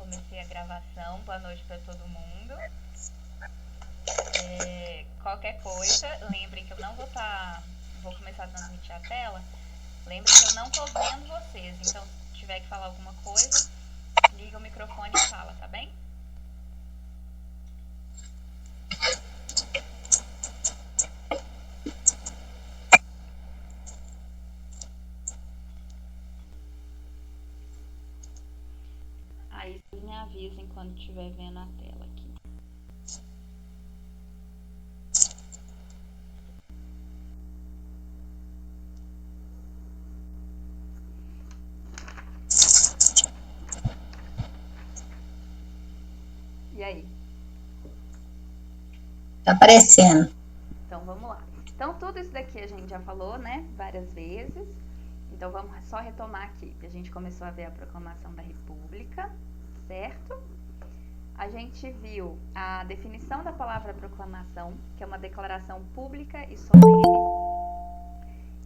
comecei a gravação. Boa noite para todo mundo. Qualquer coisa, lembrem que eu não vou começar a transmitir a tela. Lembrem que eu não tô vendo vocês, então se tiver que falar alguma coisa, liga o microfone e fala, tá bem? Aí vocês me avisem quando estiver vendo a tela aqui. E aí? Tá aparecendo. Então vamos lá. Então tudo isso daqui a gente já falou, né? Várias vezes. Então vamos só retomar aqui. A gente começou a ver a proclamação da República, certo? A gente viu a definição da palavra proclamação, que é uma declaração pública e solene.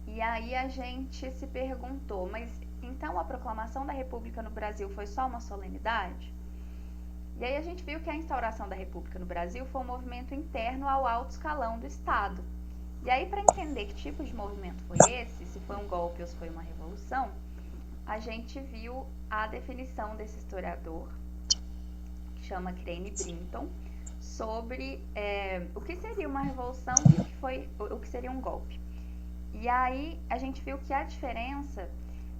E aí a gente se perguntou, mas então a proclamação da República no Brasil foi só uma solenidade? E aí a gente viu que a instauração da República no Brasil foi um movimento interno ao alto escalão do Estado. E aí, para entender que tipo de movimento foi esse, se foi um golpe ou se foi uma revolução, a gente viu a definição desse historiador, que chama Crane Brinton, sobre o que seria uma revolução e o que seria um golpe. E aí a gente viu que a diferença,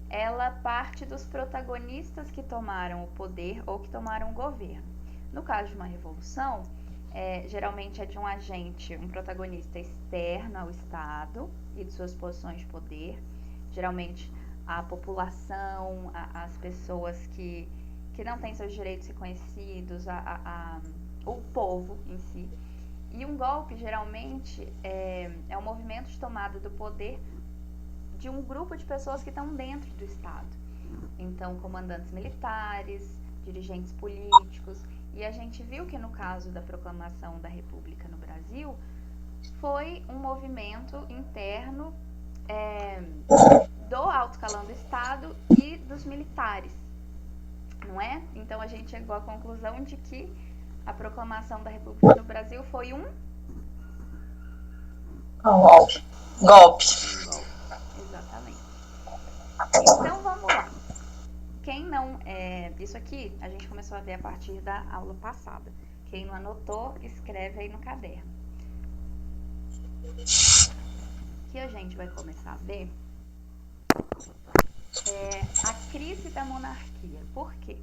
ela parte dos protagonistas que tomaram o poder ou que tomaram o governo. No caso de uma revolução, geralmente é de um agente, um protagonista externo ao Estado e de suas posições de poder, geralmente a população, as pessoas que não têm seus direitos reconhecidos, o povo em si. E um golpe, geralmente, é um movimento de tomada do poder de um grupo de pessoas que estão dentro do Estado. Então, comandantes militares, dirigentes políticos. E a gente viu que no caso da proclamação da República no Brasil, foi um movimento interno do alto escalão do Estado e dos militares, não é? Então a gente chegou à conclusão de que a proclamação da República no Brasil foi um golpe. Exatamente. Então vamos lá. Quem não... isso aqui a gente começou a ver a partir da aula passada. Quem não anotou, escreve aí no caderno. O que a gente vai começar a ver é a crise da monarquia. Por quê?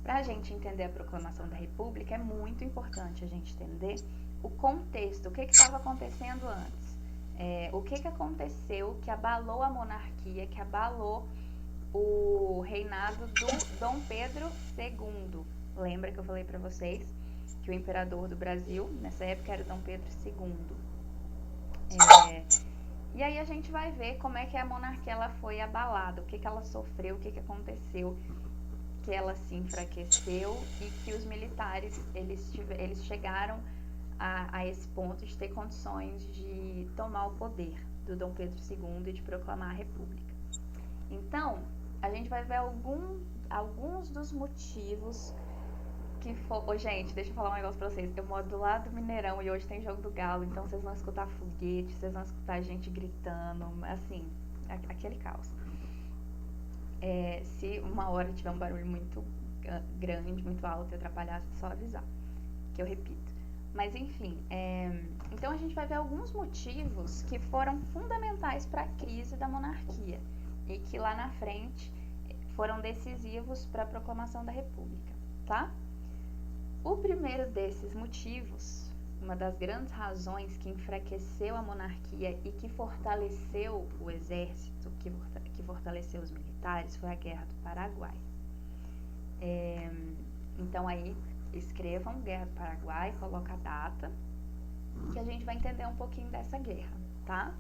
Para a gente entender a proclamação da República, é muito importante a gente entender o contexto, o que estava acontecendo antes. O que aconteceu que abalou a monarquia, que abalou o reinado do Dom Pedro II. Lembra que eu falei para vocês que o imperador do Brasil, nessa época, era Dom Pedro II. E aí a gente vai ver como é que a monarquia ela foi abalada, o que ela sofreu, o que aconteceu, que ela se enfraqueceu e que os militares eles chegaram a esse ponto de ter condições de tomar o poder do Dom Pedro II e de proclamar a República. Então, a gente vai ver alguns dos motivos que for... gente, deixa eu falar um negócio pra vocês. Eu moro do lado do Mineirão e hoje tem jogo do Galo, então vocês vão escutar foguete, vocês vão escutar gente gritando, assim, aquele caos. Se uma hora tiver um barulho muito grande, muito alto e atrapalhar, só avisar, que eu repito. Mas enfim, então a gente vai ver alguns motivos que foram fundamentais para a crise da monarquia e que lá na frente foram decisivos para a proclamação da República, tá? O primeiro desses motivos, uma das grandes razões que enfraqueceu a monarquia e que fortaleceu o exército, que fortaleceu os militares, foi a Guerra do Paraguai. Então aí escrevam Guerra do Paraguai, coloca a data, que a gente vai entender um pouquinho dessa guerra, tá?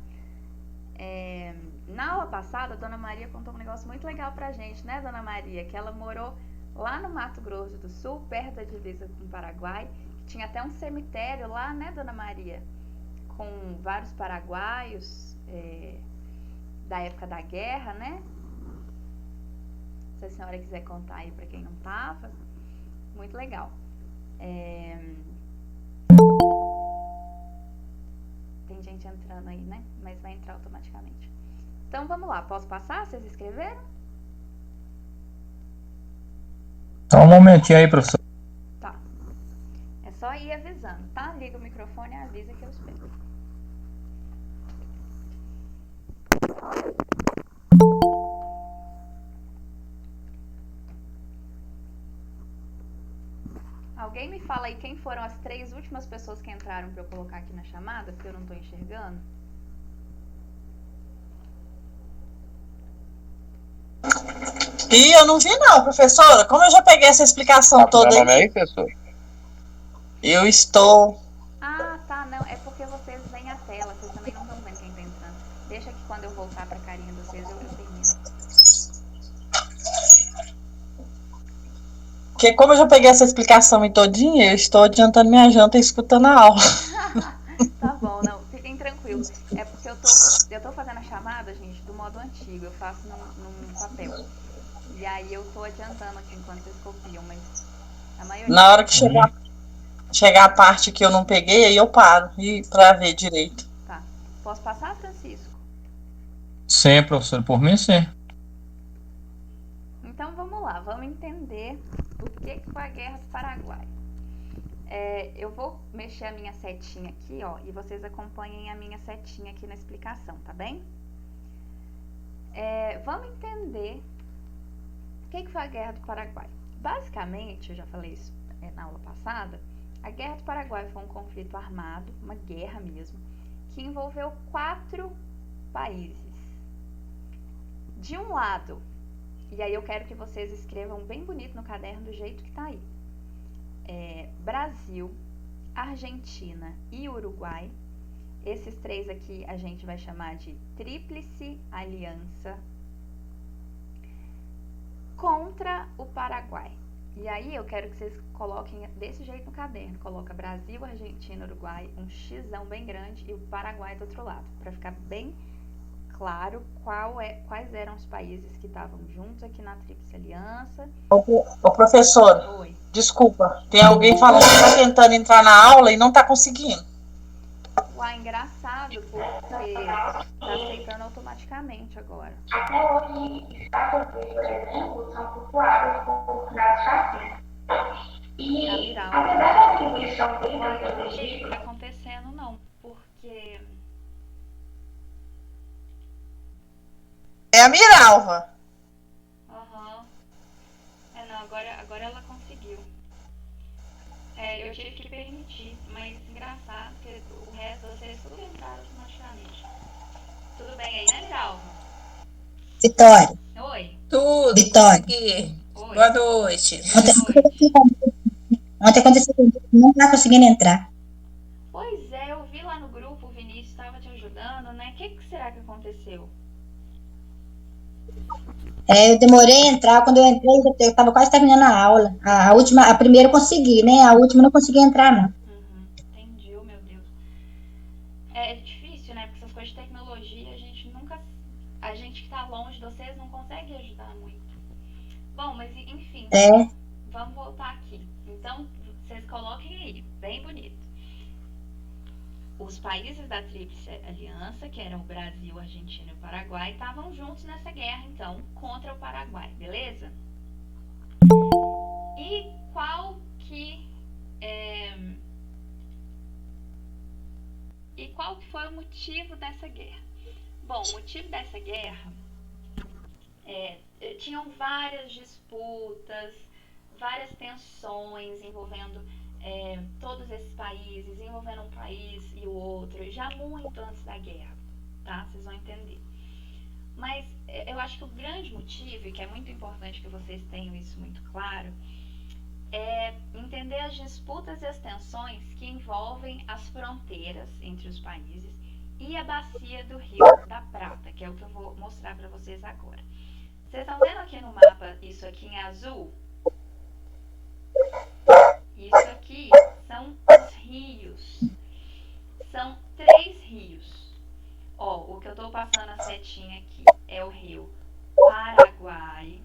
Na aula passada, a Dona Maria contou um negócio muito legal pra gente, né, Dona Maria? Que ela morou lá no Mato Grosso do Sul, perto da divisa com o Paraguai, que tinha até um cemitério lá, né, Dona Maria? Com vários paraguaios da época da guerra, né? Se a senhora quiser contar aí pra quem não tava. Muito legal. Tem gente entrando aí, né? Mas vai entrar automaticamente. Então vamos lá, posso passar? Vocês escreveram? Só um momentinho aí, professor. Tá. É só ir avisando, tá? Liga o microfone e avisa que eu espero. Alguém me fala aí quem foram as 3 últimas pessoas que entraram para eu colocar aqui na chamada, porque eu não tô enxergando? E eu não vi não, professora. Como eu já peguei essa explicação toda Meu nome aí, aí, professor? eu estou... Ah, tá, não. É porque vocês veem a tela, vocês também não estão vendo quem tá entrando. Deixa que quando eu voltar pra carinha de vocês, eu termino. Porque como eu já peguei essa explicação em todinha, eu estou adiantando minha janta e escutando a aula. Tá bom, não, fiquem tranquilos. É porque eu tô fazendo a chamada, gente, do modo antigo. Eu faço num papel. E aí eu tô adiantando aqui enquanto vocês copiam, mas a maioria... Na hora que chegar a parte que eu não peguei, aí eu paro pra ver direito. Tá. Posso passar, Francisco? Sim, professor, por mim sim. Então vamos lá, vamos entender o que foi a Guerra do Paraguai. Eu vou mexer a minha setinha aqui, ó, e vocês acompanhem a minha setinha aqui na explicação, tá bem? Vamos entender o que foi a Guerra do Paraguai. Basicamente, eu já falei isso na aula passada, a Guerra do Paraguai foi um conflito armado, uma guerra mesmo, que envolveu 4 países. De um lado, e aí eu quero que vocês escrevam bem bonito no caderno do jeito que tá aí. Brasil, Argentina e Uruguai. Esses 3 aqui a gente vai chamar de Tríplice Aliança contra o Paraguai. E aí eu quero que vocês coloquem desse jeito no caderno. Coloca Brasil, Argentina, Uruguai, um xzão bem grande e o Paraguai do outro lado, para ficar bem claro quais eram os países que estavam juntos aqui na Tríplice Aliança. Ô professor, Oi. Desculpa, tem alguém falando que tá tentando entrar na aula e não tá conseguindo. Uai, engraçado, porque tá aceitando automaticamente agora. Até hoje, estátuas desde antigos são cultuadas por cidades fascistas. E apesar da atribuição de vários Não sei o que registros... tá acontecendo, não, porque... É a Miralva. Aham. Não, agora ela conseguiu. Eu tive que permitir, mas engraçado que o resto de vocês tudo entraram automaticamente. Tudo bem aí, né, Miralva? Vitória. Oi. Tudo. Vitória. Oi. Oi. Boa noite. Ontem aconteceu que não tá conseguindo entrar. Pois é, eu vi lá no grupo, o Vinícius estava te ajudando, né? O que será que aconteceu? Eu demorei a entrar, quando eu entrei, eu estava quase terminando a aula. A primeira eu consegui, né? A última eu não consegui entrar, não. Entendi, oh, meu Deus. É difícil, né? Porque essas coisas de tecnologia, a gente que tá longe de vocês não consegue ajudar muito. Bom, mas enfim, vamos voltar aqui. Então, vocês coloquem aí, bem bonito. Os países da Tríplice Aliança, que eram o Brasil, Argentina e o Paraguai, estavam juntos nessa guerra, então, contra o Paraguai, beleza? E qual que foi o motivo dessa guerra? Bom, o motivo dessa guerra tinham várias disputas, várias tensões envolvendo todos esses países, envolvendo um país e o outro, já muito antes da guerra, tá? Vocês vão entender. Mas eu acho que o grande motivo, e que é muito importante que vocês tenham isso muito claro, é entender as disputas e as tensões que envolvem as fronteiras entre os países e a bacia do Rio da Prata, que é o que eu vou mostrar para vocês agora. Vocês estão vendo aqui no mapa isso aqui em azul? Isso aqui são os rios. São 3 rios. O que eu estou passando a setinha aqui é o rio Paraguai,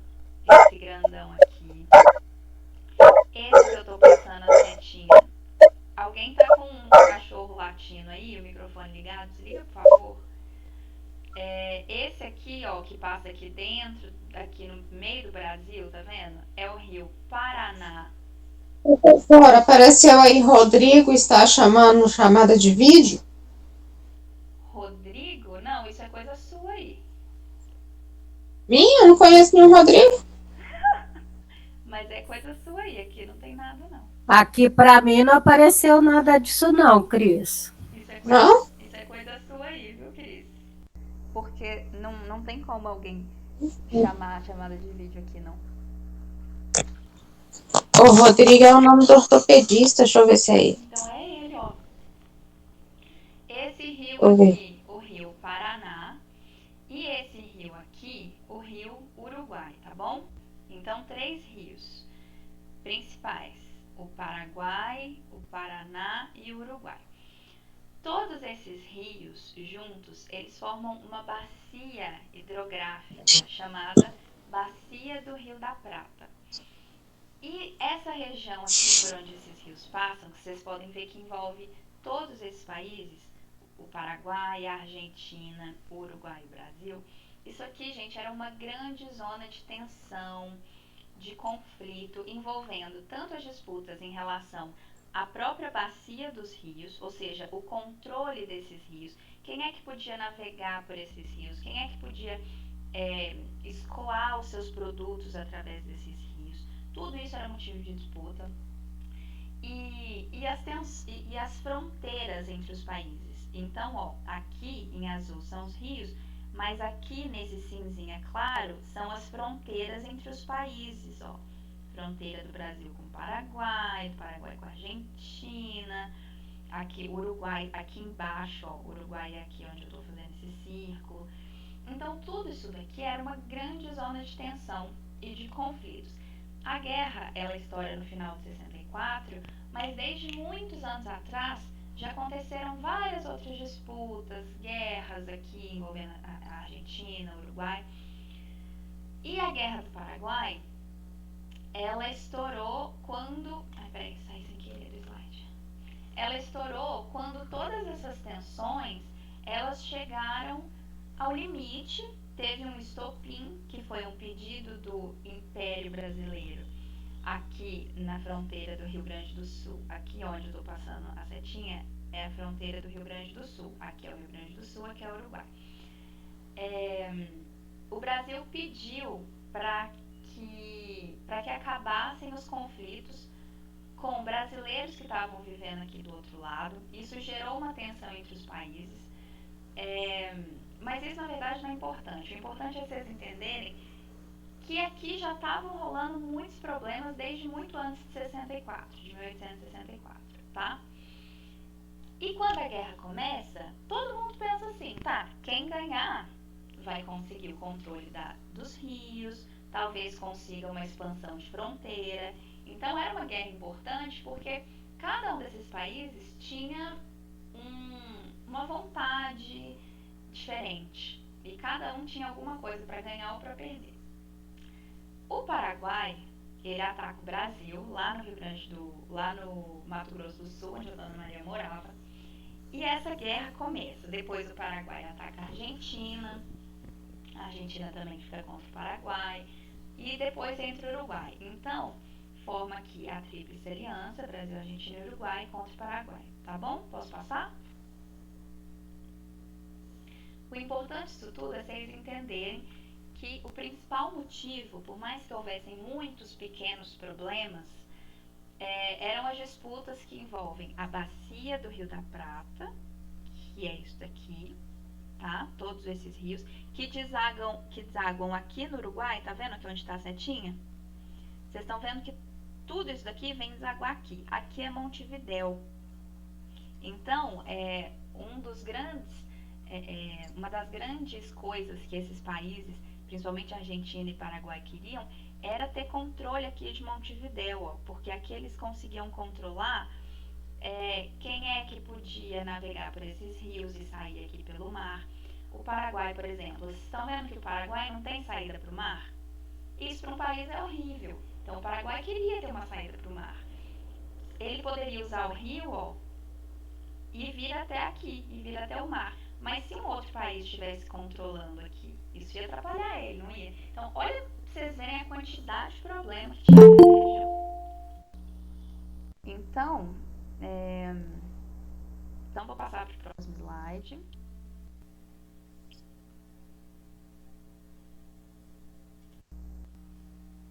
esse grandão aqui. Esse microfone ligado, desliga, por favor. Esse aqui, ó, que passa aqui dentro, aqui no meio do Brasil, tá vendo? É o rio Paraná. Professora, apareceu aí Rodrigo, está chamando chamada de vídeo? Rodrigo? Não, isso é coisa sua aí. Minha? Eu não conheço nenhum Rodrigo. Mas é coisa sua aí, aqui não tem nada, não. Aqui para mim não apareceu nada disso não, Cris. Não? Isso é coisa sua aí, viu, Cris? Porque não tem como alguém chamar a chamada de vídeo aqui, não. O Rodrigo é o nome do ortopedista, deixa eu ver se é ele. Então é ele, ó. Esse rio Vou ver. aqui, o rio Paraná, e esse rio aqui, o rio Uruguai, tá bom? Então, 3 rios principais: o Paraguai, o Paraná e o Uruguai. Todos esses rios juntos, eles formam uma bacia hidrográfica chamada Bacia do Rio da Prata. E essa região aqui por onde esses rios passam, que vocês podem ver que envolve todos esses países, o Paraguai, a Argentina, o Uruguai e o Brasil, isso aqui, gente, era uma grande zona de tensão, de conflito, envolvendo tanto as disputas em relação à própria bacia dos rios, ou seja, o controle desses rios, quem é que podia navegar por esses rios, quem é que podia escoar os seus produtos através desses rios, tudo isso era motivo de disputa. E as fronteiras entre os países. Então, ó, aqui em azul são os rios, mas aqui nesse cinzinha claro são as fronteiras entre os países, ó. Fronteira do Brasil com o Paraguai, do Paraguai com a Argentina, aqui Uruguai, aqui embaixo, ó, Uruguai é aqui onde eu tô fazendo esse círculo. Então, tudo isso daqui era uma grande zona de tensão e de conflitos. A guerra, ela estoura no final de 64, mas desde muitos anos atrás já aconteceram várias outras disputas, guerras aqui envolvendo a Argentina, o Uruguai. E a Guerra do Paraguai, ela estourou quando... Ai, peraí, saí sem querer do slide. Ela estourou quando todas essas tensões, elas chegaram ao limite. Teve um estopim, que foi um pedido do Império Brasileiro, aqui na fronteira do Rio Grande do Sul. Aqui onde eu estou passando a setinha é a fronteira do Rio Grande do Sul. Aqui é o Rio Grande do Sul, aqui é o Uruguai. O Brasil pediu para que acabassem os conflitos com brasileiros que estavam vivendo aqui do outro lado. Isso gerou uma tensão entre os países. Mas isso, na verdade, não é importante. O importante é vocês entenderem que aqui já estavam rolando muitos problemas desde muito antes de 64, de 1864, tá? E quando a guerra começa, todo mundo pensa assim, tá, quem ganhar vai conseguir o controle dos rios, talvez consiga uma expansão de fronteira. Então era uma guerra importante porque cada um desses países tinha uma vontade diferente e cada um tinha alguma coisa para ganhar ou para perder. O Paraguai, ele ataca o Brasil lá no Mato Grosso do Sul, onde a Dona Maria morava, e essa guerra começa. Depois o Paraguai ataca a Argentina também fica contra o Paraguai, e depois entra o Uruguai. Então forma aqui a Tríplice Aliança, Brasil, Argentina e Uruguai contra o Paraguai, tá bom? Posso passar? O importante disso tudo é vocês entenderem que o principal motivo, por mais que houvessem muitos pequenos problemas, eram as disputas que envolvem a bacia do Rio da Prata, que é isso daqui, tá? Todos esses rios que desaguam aqui no Uruguai, tá vendo aqui onde está a setinha? Vocês estão vendo que tudo isso daqui vem desaguar aqui. Aqui é Montevidéu. Então, uma das grandes coisas que esses países, principalmente Argentina e Paraguai, queriam era ter controle aqui de Montevidéu, ó, porque aqui eles conseguiam controlar quem é que podia navegar por esses rios e sair aqui pelo mar. O Paraguai, por exemplo, vocês estão vendo que o Paraguai não tem saída para o mar? Isso para um país é horrível. Então o Paraguai queria ter uma saída para o mar. Ele poderia usar o rio, ó, e vir até aqui, e vir até o mar. Mas se um outro país estivesse controlando aqui, isso ia atrapalhar ele, não ia? Então, olha pra vocês verem a quantidade de problemas que tinha nessa região. Então, vou passar para o próximo slide.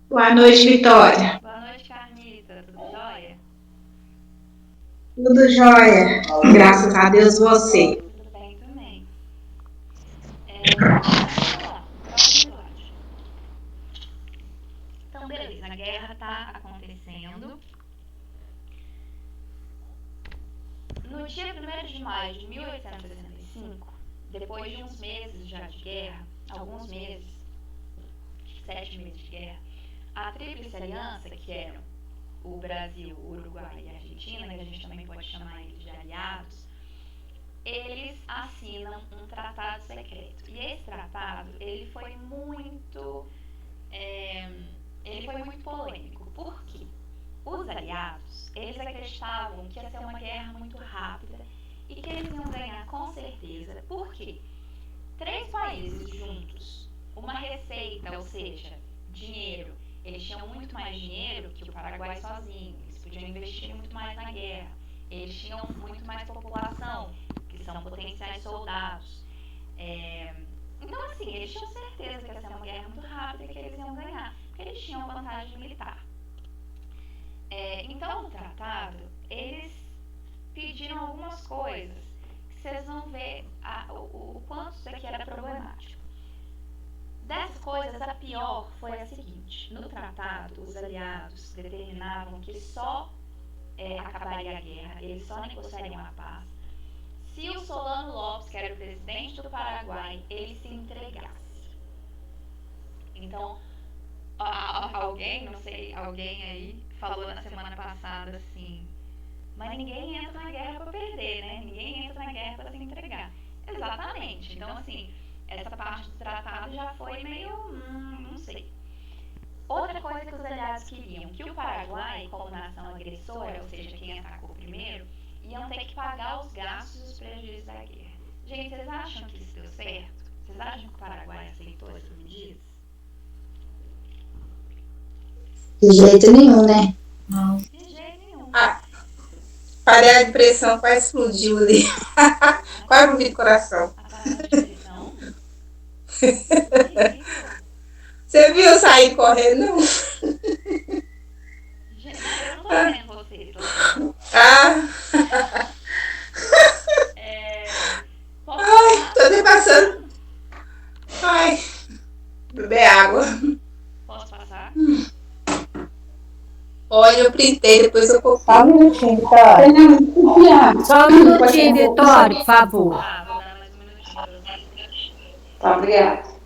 Boa noite, Vitória. Boa noite, Carmita. Tudo jóia? Tudo jóia. Graças a Deus, você. Tudo bem também. Vamos lá. Próximo slide. Então, beleza. A guerra está acontecendo. No dia 1º de maio de 1865, depois de uns meses já de guerra, alguns meses, 7 meses de guerra, a Tríplice Aliança, que eram o Brasil, o Uruguai e a Argentina, que a gente também pode chamar eles de aliados, eles assinam um tratado secreto. E esse tratado, ele foi muito polêmico. Por quê? Os aliados, eles acreditavam que ia ser uma guerra muito rápida e que eles iam ganhar com certeza. Por quê? 3 países juntos, uma receita, ou seja, dinheiro. Eles tinham muito mais dinheiro que o Paraguai sozinho. Eles podiam investir muito mais na guerra. Eles tinham muito mais população, que são potenciais soldados. Então, assim, eles tinham certeza que ia ser uma guerra muito rápida e que eles iam ganhar, porque eles tinham vantagem militar. Então, no tratado, eles pediram algumas coisas que vocês vão ver o quanto isso aqui era problemático. Dessas coisas, a pior foi a seguinte: no tratado, os aliados determinavam que só acabaria a guerra, eles só negociariam a paz se o Solano Lopes, que era o presidente do Paraguai, ele se entregasse. Então, alguém aí falou na semana passada assim, mas ninguém entra na guerra para perder, né? Ninguém entra na guerra para se entregar. Exatamente. Então, assim, essa parte do tratado já foi meio, não sei. Outra coisa que os aliados queriam, que o Paraguai, como nação agressora, ou seja, quem atacou primeiro, iam ter que pagar os gastos e os prejuízos da guerra. Gente, vocês acham que isso deu certo? Vocês acham que o Paraguai aceitou essas medidas? De jeito nenhum, né? Não. De jeito nenhum. Panela de pressão quase explodiu ali. Quase não vi do coração. A panela de pressão? Você viu eu sair correndo? Não? Gente, eu não tô vendo vocês. Ai, tô até passando. Ai, beber água. Posso passar? Olha, eu printei, depois eu copiei. Só um minutinho, Vitória. Só um minutinho, Vitória, por favor. Vou dar mais um minutinho pra vocês. Tá, obrigada.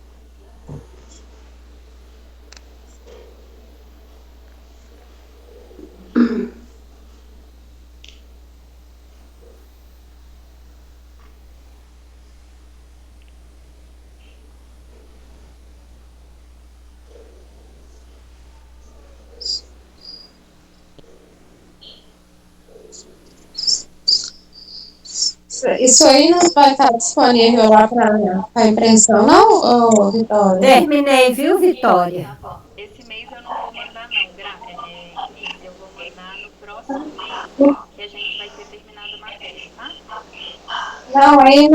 Isso aí não vai estar disponível lá para impressão, não, Vitória? Terminei, viu, Vitória? Esse mês eu não vou mandar não, Cris, eu vou mandar no próximo mês, que a gente vai ter terminado a matéria, tá? Não, aí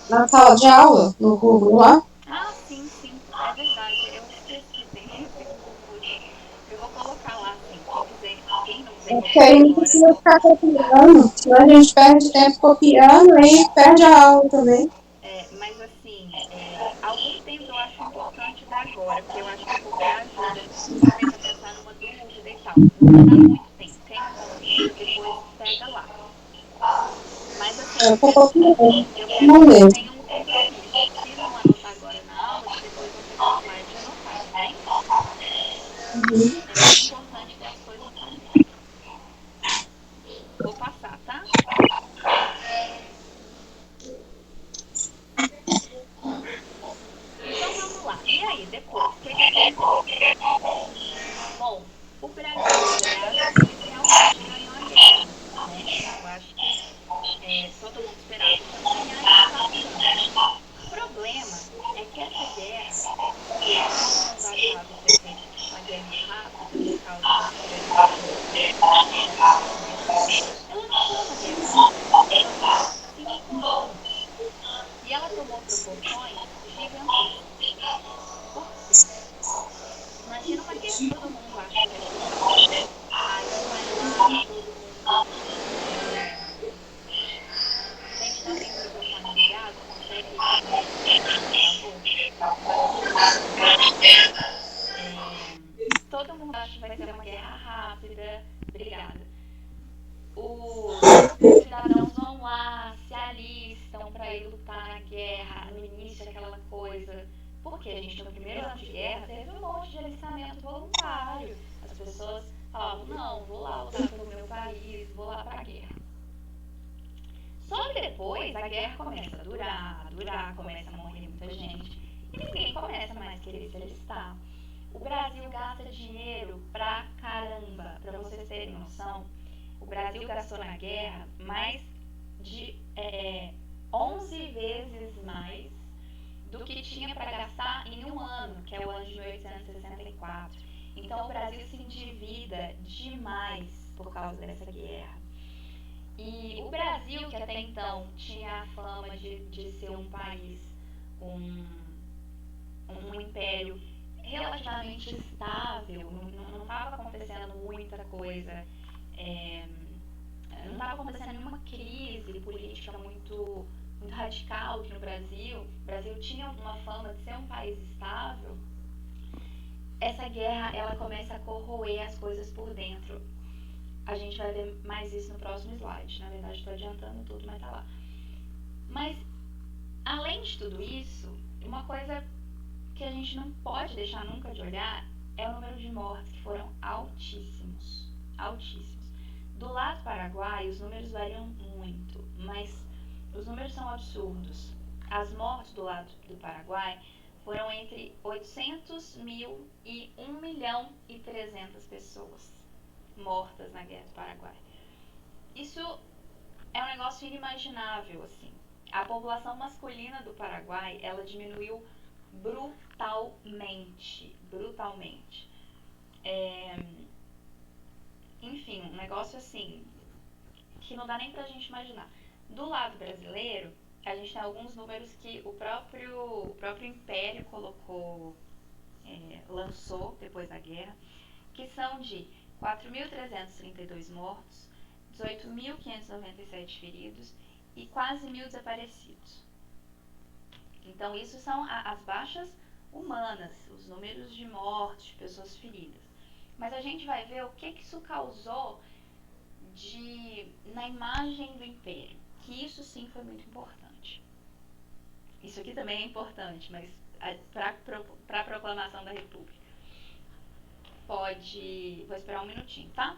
na sala de aula, no Google lá. Ah, sim, é verdade, eu esqueci, eu confuso. Eu vou colocar lá, assim, quem não quiser Porque aí não precisa ficar copiando, senão a gente perde tempo copiando e perde a aula também. Mas assim, algum tempo eu acho importante dar agora, porque eu acho que porque ajuda, principalmente a pensar numa dúvida e tal. Não vai dar muito tempo, quem não conseguir, depois pega lá. Mas assim, Eu tô copiando. eu quero que Não vocês mesmo. tenham um compromisso. Se não anotar agora na aula, que depois vão pegar o slide e anotar, tá bem? É muito importante ter as coisas prontas. Vou passar, tá? Então vamos lá. E aí, depois, o que aconteceu? Bom, o Brasil, aliás, ele realmente ganhou a guerra, né? Eu acho que todo mundo esperava que fosse ganhar e estava dando. O problema é que essa guerra, que todo mundo achava que ia ser uma guerra rápida por causa das características ela não foi uma guerra rápida, ela durou 5 anos. E ela tomou proporções gigantescas. Por quê? Imagina uma guerra que todo mundo acha que vai ser rápida. Aí vai lá, todo mundo tem que também o microfone ligado, consegue por favor? Todo mundo acha que vai ser uma guerra rápida. Obrigada. Os cidadãos vão lá, se alistam para ir lutar na guerra, no início aquela coisa. Porque a gente no primeiro ano de guerra teve um monte de alistamento voluntário. As pessoas falavam, não, vou lá lutar pelo meu país, vou lá para a guerra. Só que depois a guerra começa a durar, começa a morrer muita gente. E ninguém começa mais a querer se alistar. O Brasil gasta dinheiro pra caramba. Pra vocês terem noção, o Brasil gastou na guerra mais de 11 vezes mais do que tinha para gastar em um ano, que é o ano de 1864. Então o Brasil se endivida demais por causa dessa guerra. E o Brasil, que até então tinha a fama de ser um país, um império relativamente estável, não estava acontecendo muita coisa, não estava acontecendo nenhuma crise política muito radical aqui no Brasil. O Brasil tinha uma fama de ser um país estável. Essa guerra, ela começa a corroer as coisas por dentro. A gente vai ver mais isso no próximo slide. Na verdade, estou adiantando tudo, mas tá lá. Mas, além de tudo isso, uma coisa que a gente não pode deixar nunca de olhar é o número de mortes, que foram altíssimos. Altíssimos. Do lado paraguaio, os números variam muito, mas os números são absurdos. As mortes do lado do Paraguai foram entre 800 mil e 1.300.000 pessoas mortas na Guerra do Paraguai. Isso é um negócio inimaginável, assim. A população masculina do Paraguai, ela diminuiu brutalmente. Enfim, um negócio assim, que não dá nem pra gente imaginar. Do lado brasileiro, a gente tem alguns números que o próprio Império lançou depois da guerra, que são de 4.332 mortos, 18.597 feridos e quase 1.000 desaparecidos. Então, isso são as baixas humanas, os números de mortes, de pessoas feridas. Mas a gente vai ver o que isso causou na imagem do Império, que isso sim foi muito importante. Isso aqui também é importante, mas para a proclamação da República. Vou esperar um minutinho, tá?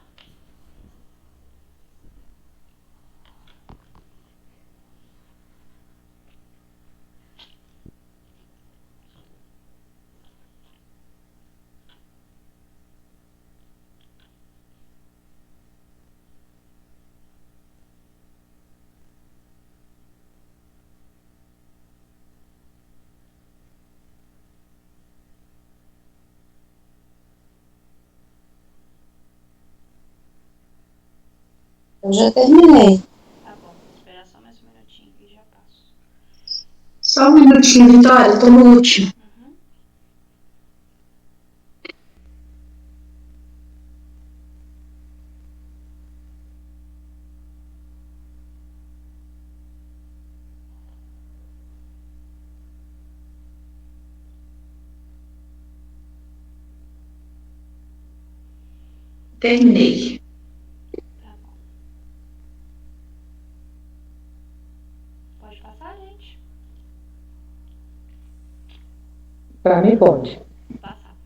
Eu já terminei. Tá bom, vou esperar só mais um minutinho e já passo. Só um minutinho, Vitória, tô no último. Terminei. Tá bom. Pode passar, gente? Pra mim pode. Passar.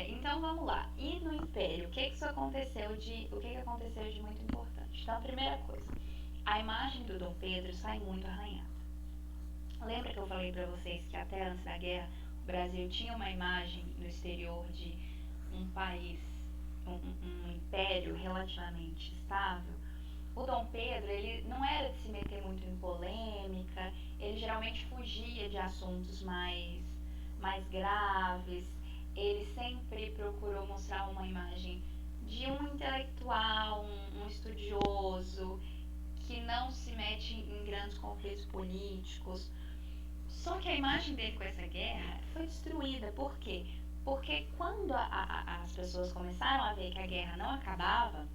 Então vamos lá. E no Império, o que aconteceu de muito importante? Então, a primeira coisa, a imagem do Dom Pedro sai muito arranhada. Lembra que eu falei pra vocês que até antes da guerra o Brasil tinha uma imagem no exterior de um país, um império relativamente estável? o Dom Pedro, ele não era de se meter muito em polêmica, ele geralmente fugia de assuntos mais graves, ele sempre procurou mostrar uma imagem de um intelectual, um estudioso, que não se mete em grandes conflitos políticos. Só que a imagem dele com essa guerra foi destruída. Por quê? Porque quando as pessoas começaram a ver que a guerra não acabava,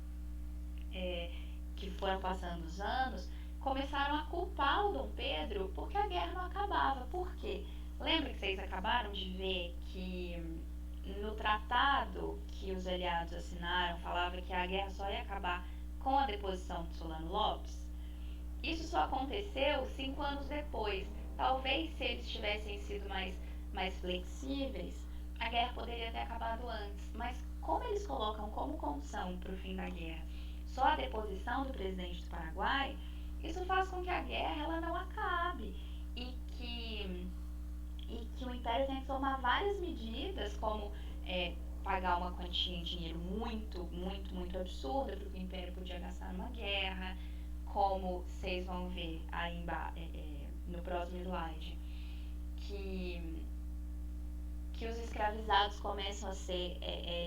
que foram passando os anos, começaram a culpar o Dom Pedro porque a guerra não acabava. Por quê? Lembra que vocês acabaram de ver que no tratado que os aliados assinaram falava que a guerra só ia acabar com a deposição de Solano Lopes? Isso só aconteceu 5 anos depois. Talvez se eles tivessem sido mais flexíveis, a guerra poderia ter acabado antes. Mas como eles colocam como condição para o fim da guerra só a deposição do presidente do Paraguai, isso faz com que a guerra ela não acabe e que o Império tem que tomar várias medidas, como pagar uma quantia em dinheiro muito, muito, muito absurda para o que o Império podia gastar numa guerra, como vocês vão ver aí no próximo slide, que os escravizados começam a ser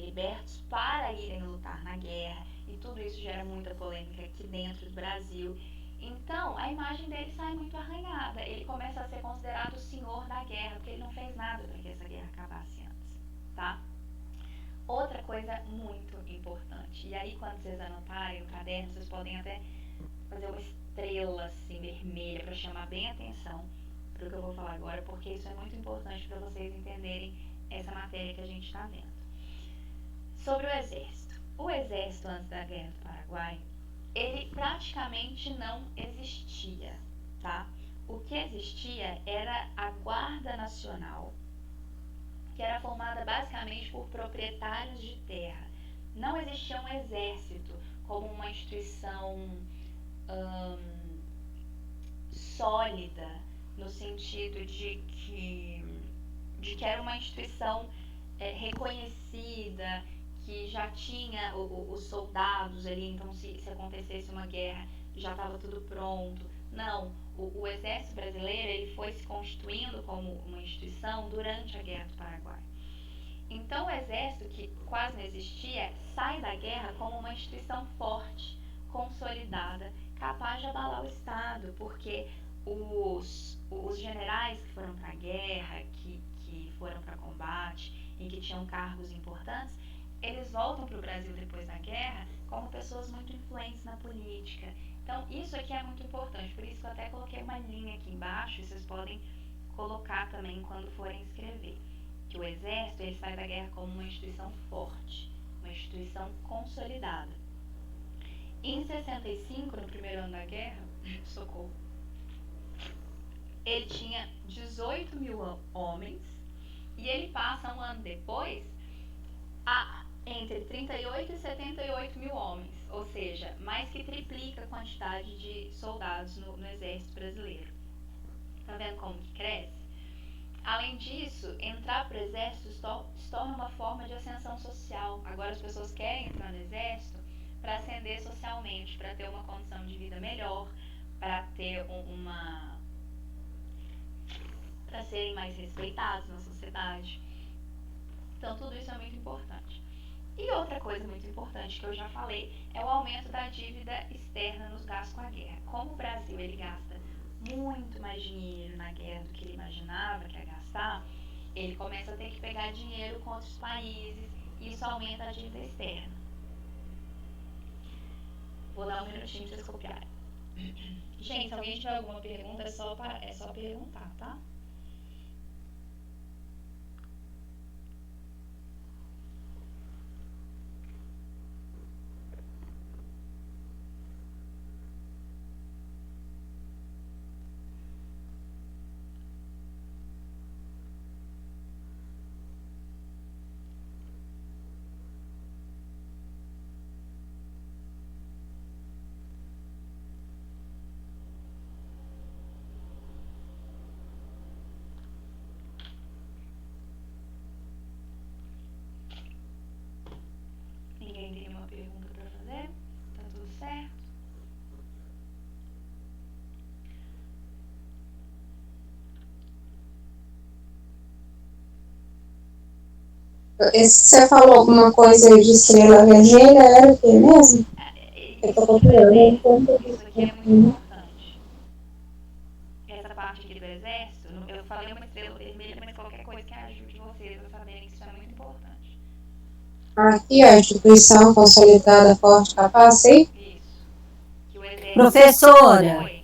libertos para irem lutar na guerra, e tudo isso gera muita polêmica aqui dentro do Brasil. Então, a imagem dele sai muito arranhada. Ele começa a ser considerado o senhor da guerra, porque ele não fez nada para que essa guerra acabasse antes, tá? Outra coisa muito importante, e aí quando vocês anotarem no caderno, vocês podem até fazer uma estrela assim vermelha para chamar bem a atenção para o que eu vou falar agora, porque isso é muito importante para vocês entenderem essa matéria que a gente está vendo. Sobre o exército. O exército antes da Guerra do Paraguai, ele praticamente não existia, tá? O que existia era a Guarda Nacional, que era formada basicamente por proprietários de terra. Não existia um exército como uma instituição sólida, no sentido de que era uma instituição reconhecida, que já tinha os soldados ali, então se acontecesse uma guerra já estava tudo pronto. Não, o exército brasileiro ele foi se constituindo como uma instituição durante a Guerra do Paraguai. Então o exército, que quase não existia, sai da guerra como uma instituição forte, consolidada, capaz de abalar o Estado, porque os generais que foram para a guerra, que foram para combate e que tinham cargos importantes, eles voltam para o Brasil depois da guerra como pessoas muito influentes na política. Então isso aqui é muito importante, por isso que eu até coloquei uma linha aqui embaixo, e vocês podem colocar também quando forem escrever, que o exército ele sai da guerra como uma instituição forte, uma instituição consolidada. Em 65, no primeiro ano da guerra, socorro, ele tinha 18 mil homens, e ele passa um ano depois a entre 38 e 78 mil homens, ou seja, mais que triplica a quantidade de soldados no exército brasileiro. Tá vendo como que cresce? Além disso, entrar para o exército se torna uma forma de ascensão social. Agora as pessoas querem entrar no exército para ascender socialmente, para ter uma condição de vida melhor, para ter para serem mais respeitados na sociedade. Então tudo isso é muito importante. E outra coisa muito importante que eu já falei é o aumento da dívida externa nos gastos com a guerra. Como o Brasil ele gasta muito mais dinheiro na guerra do que ele imaginava que ia gastar, ele começa a ter que pegar dinheiro com outros países, e isso aumenta a dívida externa. Vou dar um minutinho para vocês copiarem. Gente, se alguém tiver alguma pergunta, é só perguntar, tá? Você falou alguma coisa aí de estrela vermelha, era o que mesmo? Isso do exército, isso aqui é muito importante. Essa parte aqui do exército, eu falei uma estrela vermelha, mas qualquer coisa que ajude vocês a saberem que isso é muito importante. Aqui, a instituição consolidada, forte, capaz, sim? Isso. Que o exército Professora, foi.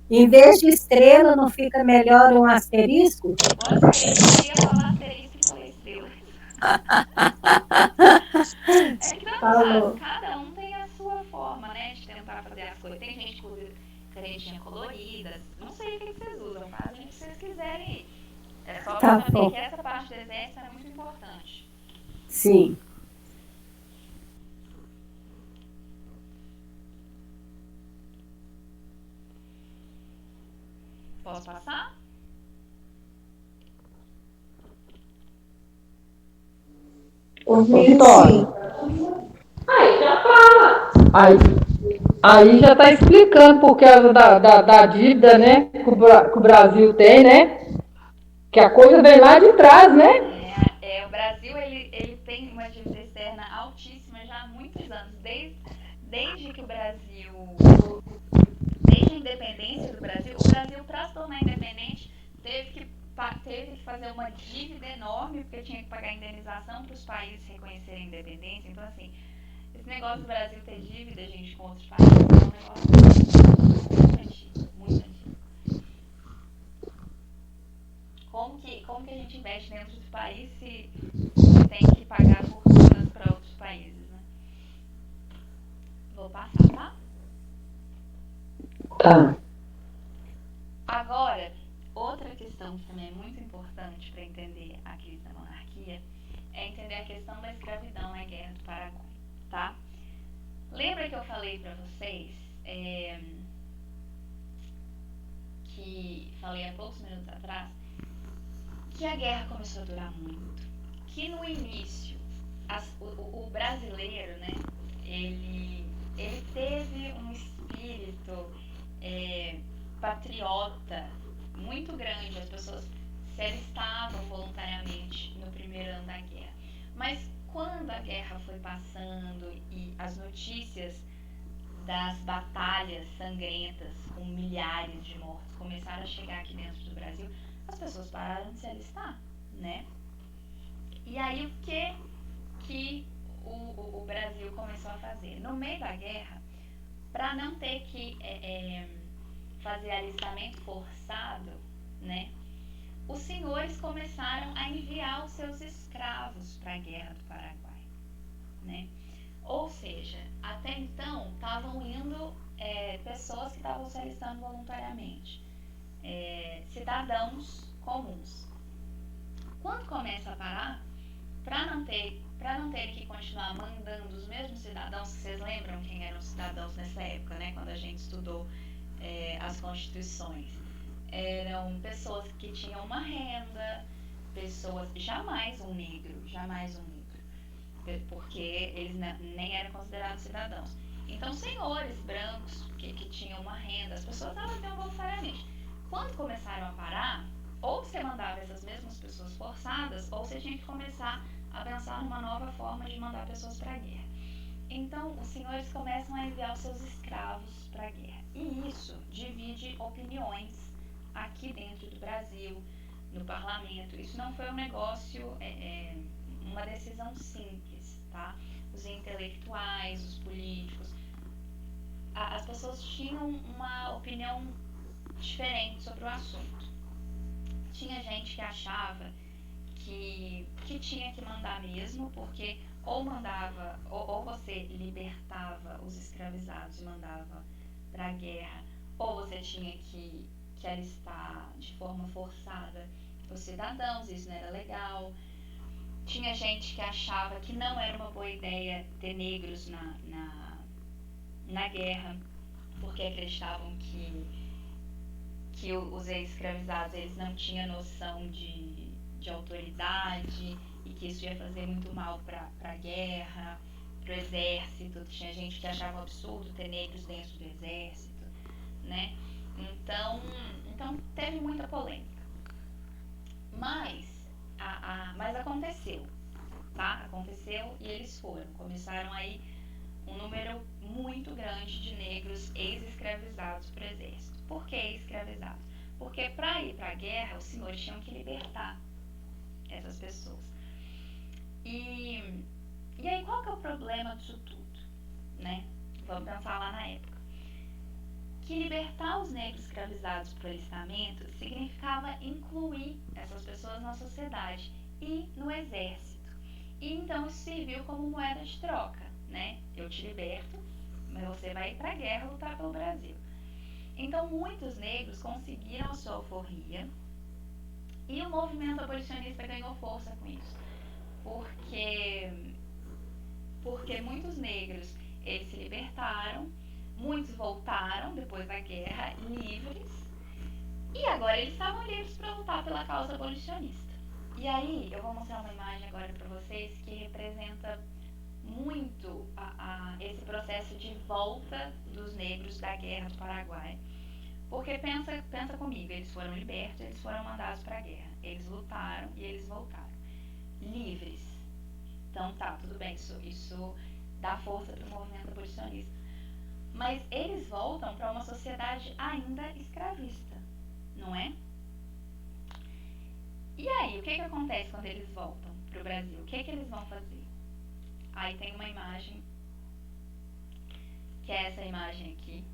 em vez de estrela, não fica melhor um asterisco? Pode ser, eu ia falar asterisco e falei estrela. É que não, Falou. cada um tem a sua forma, né, de tentar fazer as coisas. Tem gente que usa canetinha colorida, não sei o que vocês usam, fazem o que vocês quiserem aí. É só pra Tá saber bom. que essa parte do exército é muito importante. Sim. Posso passar? Por mim, Vitória. sim. Aí já está explicando por causa da dívida, né, que o Brasil tem, né? Que a coisa vem lá de trás, né? O Brasil ele tem uma dívida externa altíssima já há muitos anos, desde que o Brasil, desde a independência do Brasil, o Brasil para se tornar independente teve que fazer uma dívida enorme porque tinha que pagar indenização para os países reconhecerem a independência. Então assim, esse negócio do Brasil ter dívida, gente, com outros países é um negócio muito antigo, muito antigo. Como que a gente investe dentro do país se tem que pagar fortunas para outros países, né? Vou passar, tá? Tá. Agora, outra questão que também é muito importante para entender a crise da monarquia é entender a questão da escravidão na Guerra do Paraguai, tá? Lembra que eu falei para vocês que falei há poucos minutos atrás que a guerra começou a durar muito, que no início o brasileiro, né, ele teve um espírito patriota muito grande, as pessoas se alistavam voluntariamente no primeiro ano da guerra, mas quando a guerra foi passando e as notícias das batalhas sangrentas com milhares de mortos começaram a chegar aqui dentro do Brasil, as pessoas pararam de se alistar, né? E aí o que o Brasil começou a fazer? No meio da guerra, para não ter que fazer alistamento forçado, né? Os senhores começaram a enviar os seus escravos para a Guerra do Paraguai, né? Ou seja, até então estavam indo pessoas que estavam se alistando voluntariamente, cidadãos comuns. Quando começa a parar, para não ter que continuar mandando os mesmos cidadãos, vocês lembram quem eram os cidadãos nessa época, né? Quando a gente estudou as constituições, eram pessoas que tinham uma renda, pessoas, jamais um negro, porque eles nem eram considerados cidadãos. Então, senhores brancos que tinham uma renda, as pessoas elas iam voluntariamente. Quando começaram a parar, ou você mandava essas mesmas pessoas forçadas, ou você tinha que começar a pensar numa nova forma de mandar pessoas para a guerra. Então, os senhores começam a enviar os seus escravos para a guerra. E isso divide opiniões aqui dentro do Brasil, no parlamento. Isso não foi um negócio, uma decisão simples, tá? Os intelectuais, os políticos, as pessoas tinham uma opinião diferente sobre o assunto. Tinha gente que achava que tinha que mandar mesmo, porque ou mandava, ou você libertava os escravizados e mandava para a guerra, ou você tinha que alistar de forma forçada os cidadãos, isso não era legal. Tinha gente que achava que não era uma boa ideia ter negros na guerra, porque acreditavam que os escravizados eles não tinham noção de autoridade e que isso ia fazer muito mal para a guerra, para o exército. Tinha gente que achava um absurdo ter negros dentro do exército, né? Então teve muita polêmica. Mas aconteceu. tá? Aconteceu e eles foram. Começaram aí um número muito grande de negros ex-escravizados para o exército. Por que escravizados? Porque para ir para a guerra, os senhores tinham que libertar essas pessoas. E aí, qual que é o problema disso tudo, né? Vamos pensar lá na época. Que libertar os negros escravizados por alistamento significava incluir essas pessoas na sociedade e no exército. E então isso serviu como moeda de troca, né? Eu te liberto, mas você vai ir para a guerra lutar pelo Brasil. Então muitos negros conseguiram a sua alforria e o movimento abolicionista ganhou força com isso. Porque muitos negros, eles se libertaram, muitos voltaram depois da guerra livres, e agora eles estavam livres para lutar pela causa abolicionista. E aí, eu vou mostrar uma imagem agora para vocês que representa muito esse processo de volta dos negros da Guerra do Paraguai. Porque pensa comigo, eles foram libertos, eles foram mandados para a guerra, eles lutaram e eles voltaram livres. Então tá, tudo bem, isso dá força para o movimento abolicionista. Mas eles voltam para uma sociedade ainda escravista, não é? E aí, o que acontece quando eles voltam para o Brasil? O que eles vão fazer? Aí tem uma imagem, que é essa imagem aqui,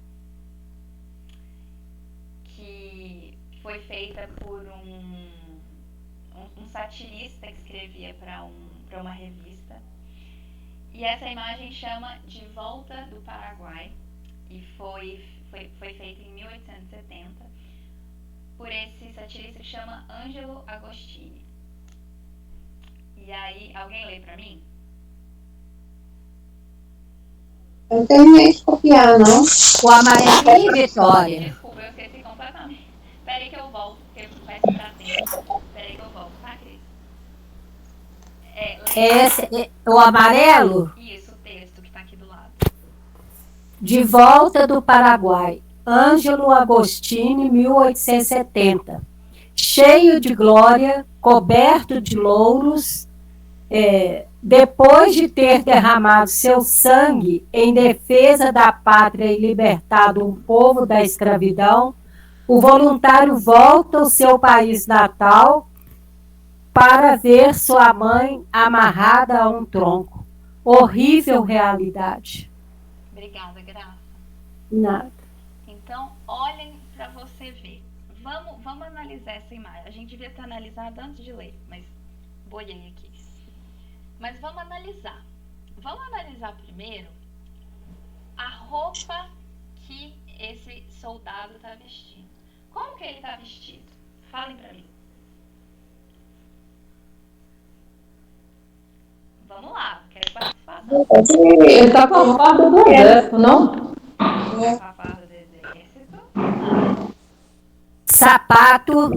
que foi feita por um satirista que escrevia para uma revista. E essa imagem chama De Volta do Paraguai e foi feita em 1870 por esse satirista que chama Ângelo Agostini. E aí, alguém lê pra mim? Eu não terminei de copiar, não. O amarelinho, Vitória. Desculpa, eu esqueci completamente. Peraí que eu volto, porque vai ficar tempo. Peraí que eu volto, tá, Cris? O amarelo? Isso, o texto que tá aqui do lado. De Volta do Paraguai. Ângelo Agostini, 1870. Cheio de glória, coberto de louros, depois de ter derramado seu sangue em defesa da pátria e libertado um povo da escravidão, o voluntário volta ao seu país natal para ver sua mãe amarrada a um tronco. Horrível realidade. Obrigada, Graça. Nada. Então, olhem para você ver. Vamos analisar essa imagem. A gente devia ter analisado antes de ler, mas boiei aqui. Mas vamos analisar. Vamos analisar primeiro a roupa que esse soldado está vestindo. Como que ele está vestido? Falem para mim. Vamos lá, quero participação. Ele tá com a farda do exército, não? A farda do exército. Sapato.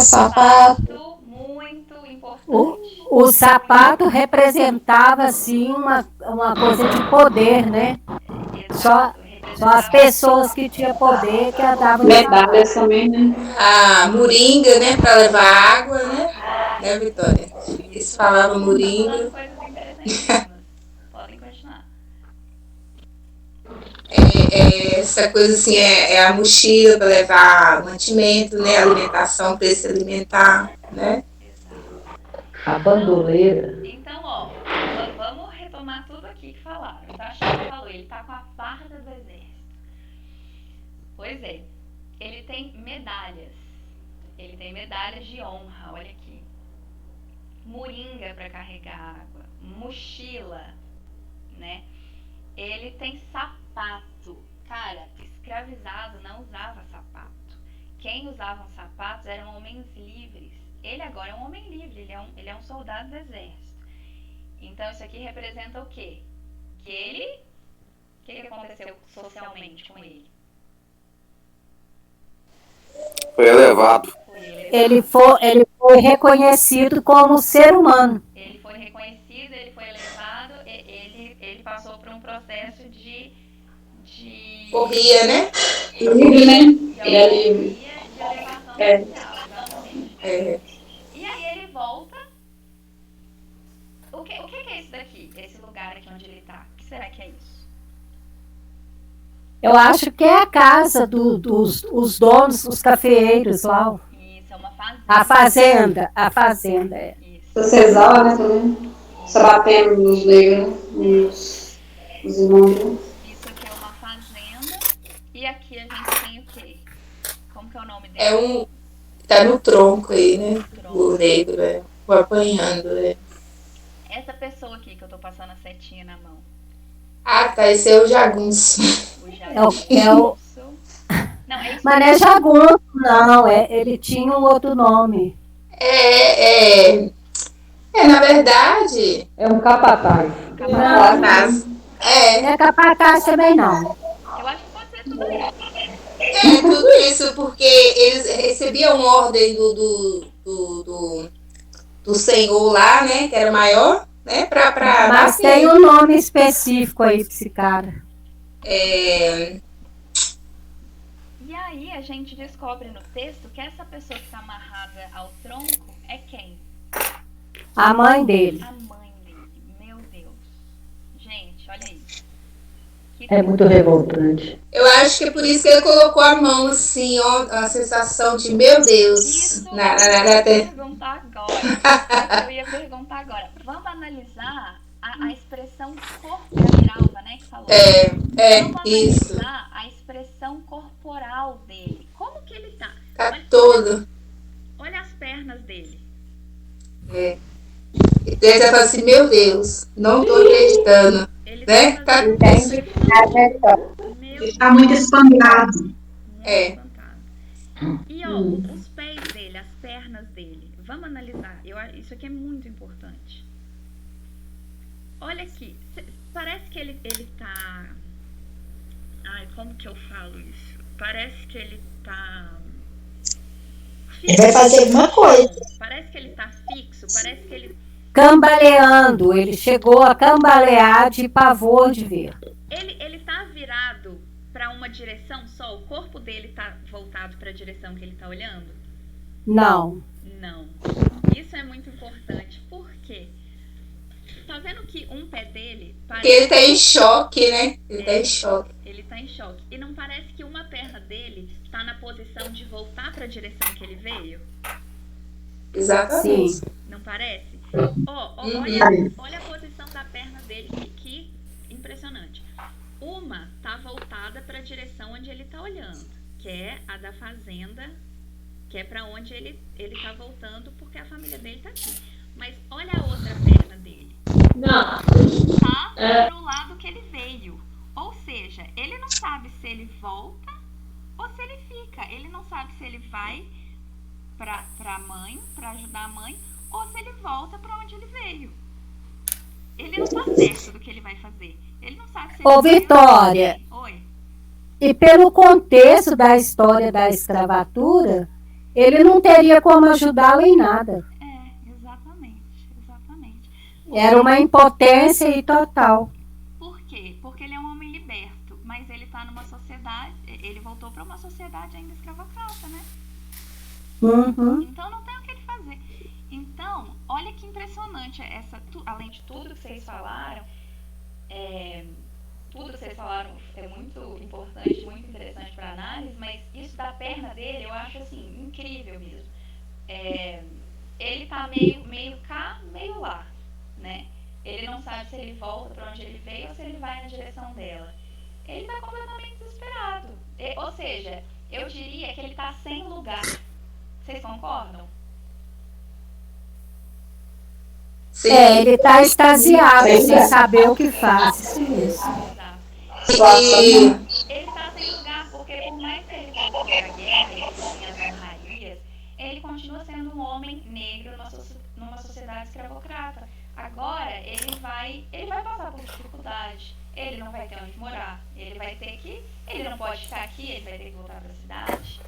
Sapato. Muito importante. O sapato representava, assim, uma coisa de poder, né? Só as pessoas que tinham poder que andavam de sapato. Medalhas também, né? A moringa, né? Para levar água, né, Vitória? Eles falavam moringa. Coisas interessantíssimas. Podem continuar. Essa coisa assim, é a mochila para levar mantimento, né? Alimentação para ele se alimentar, né? A bandoleira. Então, ó, vamos retomar tudo aqui que falaram. Então, a Chico falou, ele tá com a farda do exército. Pois é, ele tem medalhas. Ele tem medalhas de honra, olha aqui. Moringa para carregar água, mochila, né? Ele tem sapato. Cara, escravizado não usava sapato. Quem usava sapatos eram homens livres. Ele agora é um homem livre, ele é um soldado do exército. Então isso aqui representa o quê? O que aconteceu socialmente com ele? Foi elevado. Ele foi reconhecido como ser humano. Ele foi reconhecido, ele foi elevado, ele passou por um processo de Corria, né? de elevação social, exatamente. É. E aí ele volta. O onde ele tá. O que será que é isso? Eu acho que é a casa dos donos, os cafeeiros lá. Isso, é uma fazenda. A fazenda, é. Isso. Cesar, né, também. Sabatendo nos negros, nos irmãos. Isso aqui é uma fazenda. E aqui a gente tem o quê? Como que é o nome dele? Tá no tronco aí, né? Tronco. O negro, né? O apanhando, né? Essa pessoa aqui que eu tô passando a setinha na mão. Ah, tá. Esse é o jagunço. O É o... Não, é isso. Mas não é jagunço, não. Ele tinha um outro nome. Na verdade. É um capataz. Não é capataz também, não. Eu acho que pode ser tudo isso. Tudo isso, porque eles recebiam ordem do senhor lá, né? Que era maior, né? Mas tem um nome específico aí pra esse cara. E aí a gente descobre no texto que essa pessoa que está amarrada ao tronco é quem? A mãe dele. A mãe dele. Meu Deus. Gente, olha isso. É muito revoltante. Eu acho que é por isso que ele colocou a mão assim, ó, a sensação de meu Deus. Isso eu ia perguntar agora. Eu ia perguntar agora. Vamos analisar a expressão corporal, né, que falou. Vamos analisar a expressão corporal dele. Como que ele tá? Tá todo. Olha as pernas dele. Ele já fala assim, meu Deus, não tô acreditando. Ele né? tá Tá muito espantado. E ó, os pés dele, as pernas dele. Vamos analisar. Isso aqui é muito importante. Olha aqui. Parece que ele tá... Ai, como que eu falo isso? Parece que ele tá... Ele vai fazer alguma coisa. Parece que ele tá fixo. Parece que ele... Cambaleando. Ele chegou a cambalear de pavor de ver. Ele tá virado para uma direção só? O corpo dele tá voltado para a direção que ele tá olhando? Não. Não. Isso é muito importante. Por quê? Tá vendo que um pé dele... Porque ele tá em choque, né? Ele tá em choque. Ele tá em choque. E não parece que uma perna dele tá na posição de voltar para a direção que ele veio? Exatamente. Sim. Não parece? Olha a posição da perna dele, que impressionante. Uma tá voltada para a direção onde ele tá olhando, que é a da fazenda, que é para onde ele tá voltando, porque a família dele tá aqui. Mas olha a outra perna dele. Tá pro lado que ele veio. Ou seja, ele não sabe se ele volta ou se ele fica. Ele não sabe se ele vai pra mãe, pra ajudar a mãe, ou se ele volta pra onde ele veio. Ele não tá certo do que ele vai fazer. Ele não sabe se ele Ô, Vitória. Oi. E pelo contexto da história da escravatura, ele não teria como ajudá-lo em nada. Exatamente. Era uma impotência e total. Por quê? Porque ele é um homem liberto, mas ele tá numa sociedade, ele voltou pra uma sociedade ainda escravocrata, né? Uhum. Então não tem o que ele fazer. Então, olha que impressionante além de tudo que vocês falaram, tudo que vocês falaram é muito importante, muito interessante para análise, mas isso da perna dele eu acho assim incrível mesmo. Ele tá meio cá, meio lá, né? Ele não sabe se ele volta para onde ele veio ou se ele vai na direção dela. Ele tá completamente desesperado. Ou seja, eu diria que ele tá sem lugar. Vocês concordam? Sim. Ele tá extasiado, sem saber o que faz. Isso mesmo. Ele tá sem lugar, porque por mais que ele voltou pra guerra e tinha as honrarias, ele continua sendo um homem negro numa sociedade escravocrata. Agora, ele vai passar por dificuldade. Ele não vai ter onde morar. Ele não pode ficar aqui, ele vai ter que voltar pra cidade.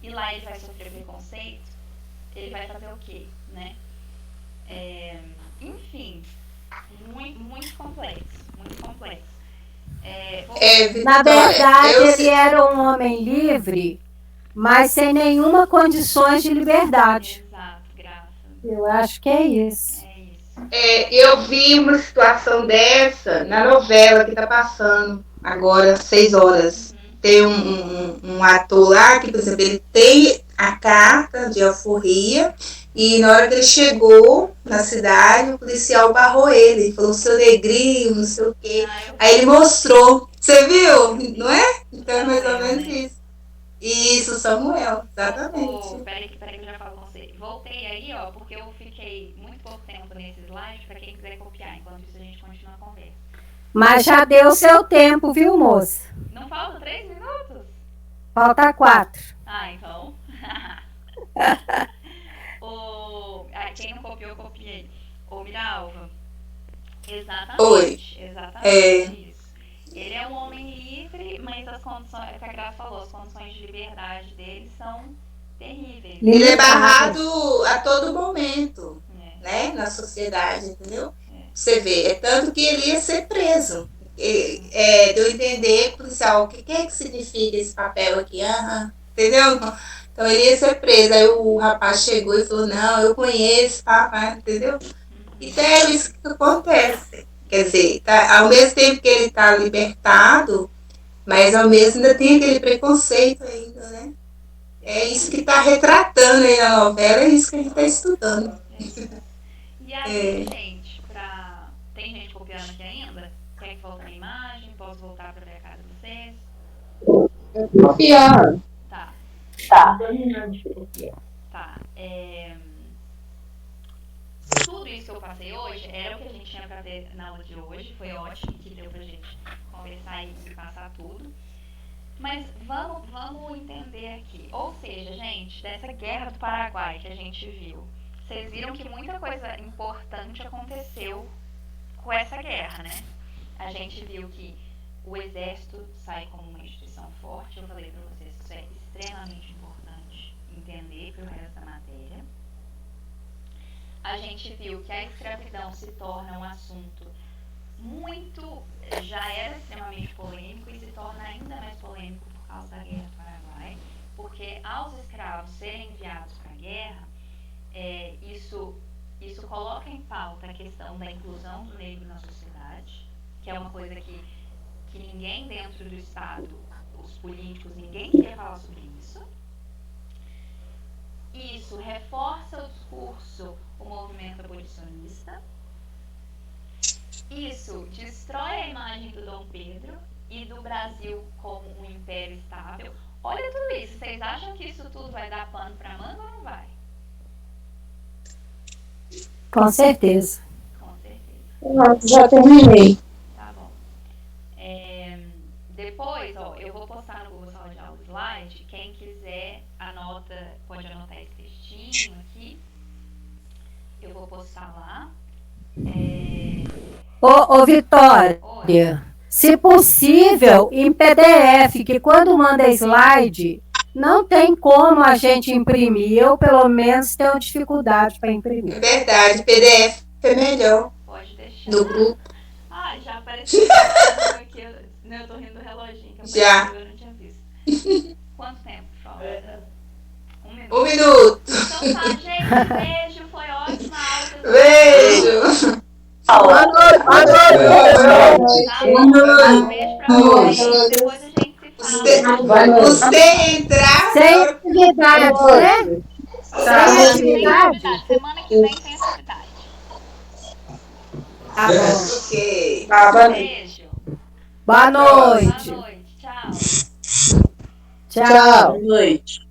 E lá ele vai sofrer preconceito. Ele vai fazer o quê, né? Enfim, muito complexo, muito complexo. Na verdade, ele era um homem livre, mas sem nenhuma condições de liberdade. Exato, Graça. Eu acho que é isso. É isso. Eu vi uma situação dessa na novela que tá passando agora, 6 horas. Tem um ator lá que, por exemplo, ele tem a carta de alforria e na hora que ele chegou na cidade, o policial barrou ele, falou seu negrinho, não sei o quê. Aí ele mostrou. Você viu? Não é? Então é mais ou menos isso. Isso, Samuel, exatamente. Peraí que eu já falo com você. Voltei aí, ó, porque eu fiquei muito pouco tempo nesse slide, pra quem quiser copiar. Enquanto isso a gente continua a conversa. Mas já deu seu tempo, viu, moça? Não falta 3 minutos? Falta 4. Ah, então. Quem não copiou, eu copiei. Ô, Miralva. Exatamente. Oi. Exatamente isso. Ele é um homem livre, mas as condições, é o que a Graça falou, as condições de liberdade dele são terríveis. Ele é barrado a todo momento, né, na sociedade, entendeu? Você vê, é tanto que ele ia ser preso. Deu a entender, policial, o que é que significa esse papel aqui? Entendeu? Então ele ia ser preso. Aí o rapaz chegou e falou, não, eu conheço, papai, entendeu? Então é isso que acontece. Quer dizer, ao mesmo tempo que ele está libertado, mas ao mesmo ainda tem aquele preconceito ainda, né? É isso que está retratando aí na novela, é isso que a gente está estudando. E aí, gente, tem gente copiando aqui ainda? Quer que volte na imagem? Posso voltar para ver a cara de vocês? Copiar. Tá. Tudo isso que eu passei hoje era o que a gente tinha para ver na aula de hoje. Foi ótimo que deu pra gente conversar e passar tudo. Mas vamos entender aqui. Ou seja, gente, dessa guerra do Paraguai que a gente viu, vocês viram que muita coisa importante aconteceu com essa guerra, né? A gente viu que o exército sai como uma instituição forte. Eu falei pra vocês que isso é extremamente importante entender pro resto da matéria. A gente viu que a escravidão se torna um assunto já era extremamente polêmico e se torna ainda mais polêmico por causa da Guerra do Paraguai, porque aos escravos serem enviados para a guerra, isso coloca em pauta a questão da inclusão do negro na sociedade, que é uma coisa que ninguém dentro do Estado, os políticos, ninguém queria falar sobre isso. Isso reforça o discurso, o movimento abolicionista. Isso destrói a imagem do Dom Pedro e do Brasil como um império estável. Olha tudo isso. Vocês acham que isso tudo vai dar pano para manga ou não vai? Com certeza. Com certeza. Já terminei. Tá bom. Depois, eu vou postar no Google Sala de Aula o slide. Quem quiser, pode anotar esse textinho aqui. Eu vou postar lá. Ô Vitória, se possível, em PDF, que quando manda slide, não tem como a gente imprimir. Eu, pelo menos, tenho dificuldade para imprimir. É verdade, PDF é melhor. Pode deixar. Do grupo. Já apareceu aqui. Eu tô rindo do reloginho. Que eu não tinha visto. Quanto tempo, Fábio? 1 minuto. 1 minuto. Então tá, gente. Beijo. Foi ótima aula. Beijo. Boa noite. Boa noite. Beijo pra vocês. Depois a gente se fala. Você entrar. Sem atividade, né? Sem atividade. Semana que vem tem atividade. Tá bom. Ok. Beijo. Boa noite. Boa noite. Tchau. Tchau. Boa noite.